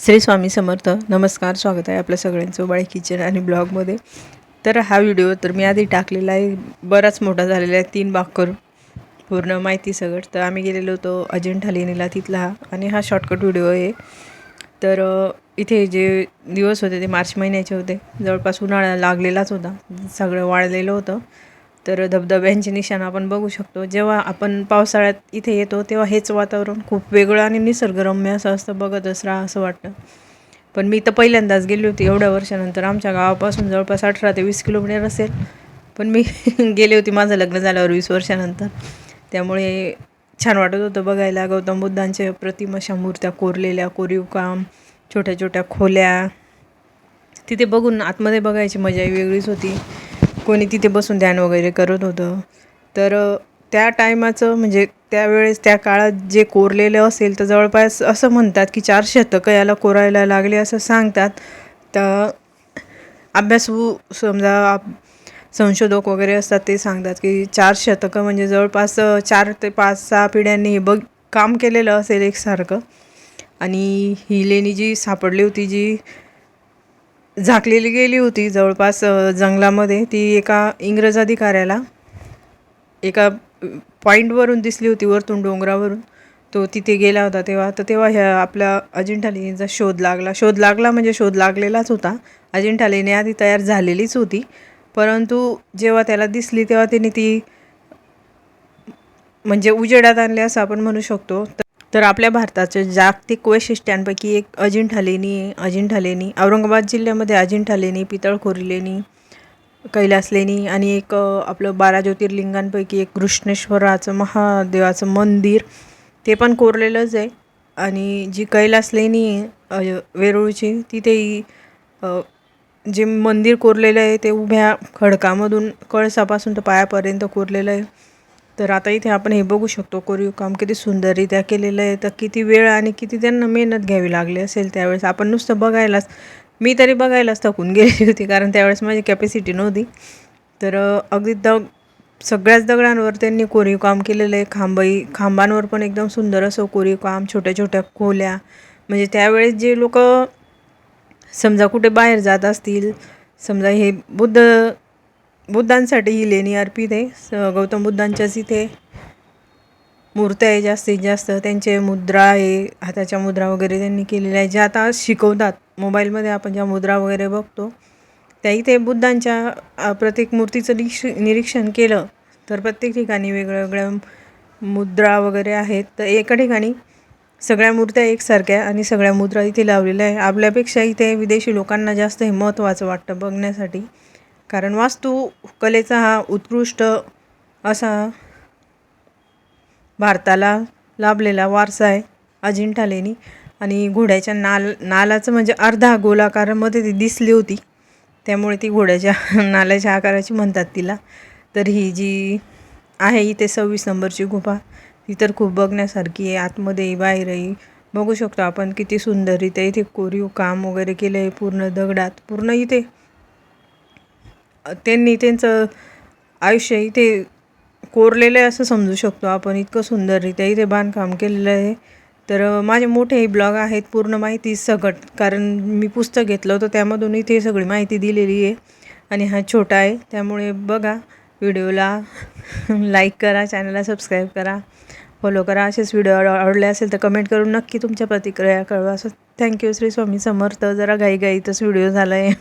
श्री स्वामी समर्थ. नमस्कार, स्वागत आहे आपल्या सगळ्यांचं बाळी किचन आणि ब्लॉगमध्ये. तर हा व्हिडिओ तर मी आधी टाकलेला आहे, बराच मोठा झालेला आहे, 3 भाग करून पूर्ण माहिती सगळं. तर आम्ही गेलेलो होतो अजिंठा लेणीला, तिथला हा आणि हा शॉर्टकट व्हिडिओ आहे. तर इथे जे दिवस होते ते मार्च महिन्याचे होते, जवळपास उन्हाळा लागलेलाच होता, सगळं वाळलेलं होतं. तर धबधब्यांचे निशाण आपण बघू शकतो. जेव्हा आपण पावसाळ्यात इथे येतो तेव्हा हेच वातावरण खूप वेगळं आणि निसर्गरम्य असं असतं, बघतच राहा असं वाटतं. पण मी तर पहिल्यांदाच गेली होती एवढ्या वर्षानंतर. आमच्या गावापासून जवळपास 18 ते 20 किलोमीटर असेल, पण मी गेले होती माझं लग्न झाल्यावर 20 वर्षानंतर. त्यामुळे छान वाटत होतं बघायला. गौतम बुद्धांच्या प्रतिमा, अशा मूर्त्या कोरलेल्या, कोरीव काम, छोट्या छोट्या खोल्या, तिथे बघून आतमध्ये बघायची मजा वेगळीच होती. कोणी तिथे बसून ध्यान वगैरे करत होतं. तर त्या टायमाचं म्हणजे त्यावेळेस त्या काळात जे कोरलेलं असेल तर जवळपास असं म्हणतात की 4 शतकं याला कोरायला लागले असं सांगतात. तर अभ्यासू समजा संशोधक वगैरे असतात ते सांगतात की 4 शतकं म्हणजे जवळपास 4 ते 5-6 पिढ्यांनी हे काम केलेलं असेल एकसारखं. आणि ही लेणी जी सापडली होती, जी झाकलेली गेली होती जवळपास जंगलामध्ये, ती एका इंग्रज अधिकाऱ्याला एका पॉईंटवरून दिसली होती, वरतून डोंगरावरून. तो तिथे गेला होता तेव्हा ह्या आपल्या अजिंठा लेणीचा शोध लागला म्हणजे शोध लागलेलाच होता. अजिंठा लेणी आधी तयार झालेलीच होती, परंतु जेव्हा त्याला दिसली तेव्हा त्याने ती म्हणजे उजेडात आणली असं आपण म्हणू शकतो. तर आपल्या भारताच्या जागतिक वैशिष्ट्यांपैकी एक अजिंठा लेणी आहे. अजिंठा लेणी औरंगाबाद जिल्ह्यामध्ये अजिंठा लेणी, पितळखोरी लेणी, कैलास लेणी आणि एक आपलं 12 ज्योतिर्लिंगांपैकी एक कृष्णेश्वराचं महादेवाचं मंदिर, ते पण कोरलेलंच आहे. आणि जी कैलास लेणी आहे वेरूळची, तिथेही जे मंदिर कोरलेलं आहे ते उभ्या खडकामधून कळसापासून तर पायापर्यंत कोरलेलं आहे. तर आता इथे आपण हे बघू शकतो, कोरीव काम किती सुंदररित्या केलेलं आहे. तर किती वेळ आणि किती त्यांना मेहनत घ्यावी लागली असेल त्यावेळेस. आपण नुसतं बघायलाच, मी तरी बघायलाच थकून गेली होती, कारण त्यावेळेस माझी कॅपॅसिटी नव्हती. तर अगदी सगळ्याच दगडांवर त्यांनी कोरीव काम केलेलं आहे. खांबांवर पण एकदम सुंदर असं कोरीव काम, छोट्या छोट्या खोल्या. म्हणजे त्यावेळेस जे लोक समजा कुठे बाहेर जात असतील, समजा हे बुद्धांसाठी ही लेणी अर्पित आहे. गौतम बुद्धांच्याच इथे मूर्त्या आहे जास्तीत जास्त. त्यांचे मुद्रा आहे, हाताच्या मुद्रा वगैरे त्यांनी केलेल्या आहे, ज्या आता शिकवतात. मोबाईलमध्ये आपण ज्या मुद्रा वगैरे बघतो त्या इथे बुद्धांच्या प्रत्येक मूर्तीचं निरीक्षण केलं तर प्रत्येक ठिकाणी वेगळ्या मुद्रा वगैरे आहेत. तर एका ठिकाणी सगळ्या मूर्त्या एकसारख्या आणि सगळ्या मुद्रा इथे लावलेल्या आहे. आपल्यापेक्षा इथे विदेशी लोकांना जास्त हे महत्त्वाचं वाटतं बघण्यासाठी, कारण वास्तुकलेचा हा उत्कृष्ट असा भारताला लाभलेला वारसा आहे अजिंठा लेणी. आणि घोड्याच्या नालाचं म्हणजे अर्धा गोलाकारामध्ये ती दिसली होती, त्यामुळे ती घोड्याच्या नाल्याच्या आकाराची म्हणतात तिला. तर ही जी आहे इथे 26 नंबरची गुफा, ती तर खूप बघण्यासारखी आहे. आतमध्येही बाहेरही बघू शकतो आपण किती सुंदररित्या इथे कोरीव काम वगैरे केलं आहे पूर्ण दगडात. पूर्ण इथे त्यांनी त्यांचं आयुष्य इथे कोरलेलं आहे असं समजू शकतो आपण, इतकं सुंदररित्या इथे बांधकाम केलेलं आहे. तर माझे मोठेही ब्लॉग आहेत, पूर्ण माहिती सकट, कारण मी पुस्तक घेतलं होतं त्यामधून इथे सगळी माहिती दिलेली आहे. आणि हा छोटा आहे, त्यामुळे बघा व्हिडिओला लाईक करा, चॅनलला सबस्क्राईब करा, फॉलो करा. असेच व्हिडिओ आवडले असेल तर कमेंट करून नक्की तुमच्या प्रतिक्रिया कळवा. असं थँक्यू. श्री स्वामी समर्थ. जरा घाईतच व्हिडिओ झाला आहे.